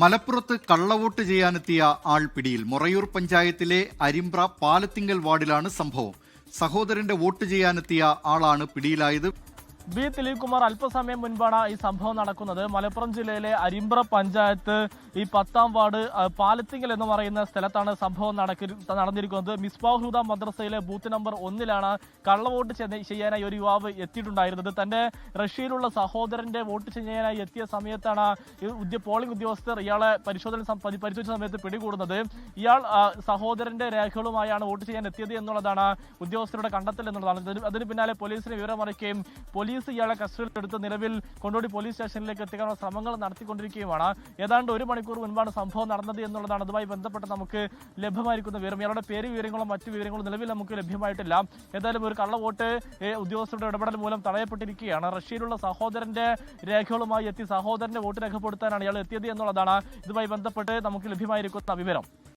മലപ്പുറത്ത് കള്ളവോട്ട് ചെയ്യാനെത്തിയ ആൾ പിടിയിൽ. മൊറയൂർ പഞ്ചായത്തിലെ അരിമ്പ്ര പാലത്തിങ്കൽ വാർഡിലാണ് സംഭവം. സഹോദരന്റെ വോട്ട് ചെയ്യാനെത്തിയ ആളാണ് പിടിയിലായത്. ബി ദിലീപ് കുമാർ, അല്പസമയം മുൻപാണ് ഈ സംഭവം നടക്കുന്നത്. മലപ്പുറം ജില്ലയിലെ അരിമ്പ്ര പഞ്ചായത്ത് ഈ 10ാം വാർഡ് പാലത്തിങ്കൽ എന്ന് പറയുന്ന സ്ഥലത്താണ് സംഭവം നടന്നിരിക്കുന്നത്. മിസ്ബാഹുൽ ഹുദ മദ്രസയിലെ ബൂത്ത് നമ്പർ 1-ലാണ് കള്ളവോട്ട് ചെയ്യാനായി ഒരു യുവാവ് എത്തിയിട്ടുണ്ടായിരുന്നത്. തന്റെ റഷ്യയിലുള്ള സഹോദരന്റെ വോട്ട് ചെയ്യാനായി എത്തിയ സമയത്താണ് പോളിംഗ് ഉദ്യോഗസ്ഥർ ഇയാളെ പരിശോധിച്ച സമയത്ത് പിടികൂടുന്നത്. ഇയാൾ സഹോദരന്റെ രേഖകളുമായാണ് വോട്ട് ചെയ്യാൻ എത്തിയത് എന്നുള്ളതാണ് ഉദ്യോഗസ്ഥരുടെ കണ്ടെത്തൽ എന്നുള്ളതാണ്. അതിന് പിന്നാലെ പോലീസിന് വിവരമറിയിക്കുകയും പോലീസ് ഇയാളെ കസ്റ്റഡിയിലെടുത്ത് നിലവിൽ കൊണ്ടോടി പോലീസ് സ്റ്റേഷനിലേക്ക് എത്തിക്കാനുള്ള ശ്രമങ്ങൾ നടത്തിക്കൊണ്ടിരിക്കുകയുമാണ്. ഏതാണ്ട് 1 മണിക്കൂർ മുൻപാണ് സംഭവം നടന്നത് എന്നുള്ളതാണ് അതുമായി ബന്ധപ്പെട്ട് നമുക്ക് ലഭ്യമായിരിക്കുന്ന വിവരം. ഇയാളുടെ പേര് വിവരങ്ങളോ മറ്റു വിവരങ്ങളോ നിലവിൽ നമുക്ക് ലഭ്യമായിട്ടില്ല. ഏതായാലും ഒരു കള്ളവോട്ട് ഉദ്യോഗസ്ഥരുടെ ഇടപെടൽ മൂലം തടയപ്പെട്ടിരിക്കുകയാണ്. റഷ്യയിലുള്ള സഹോദരന്റെ രേഖകളുമായി എത്തി സഹോദരന്റെ വോട്ട് രേഖപ്പെടുത്താനാണ് ഇയാൾ എത്തിയത് എന്നുള്ളതാണ് ഇതുമായി ബന്ധപ്പെട്ട് നമുക്ക് ലഭ്യമായിരിക്കുന്ന വിവരം.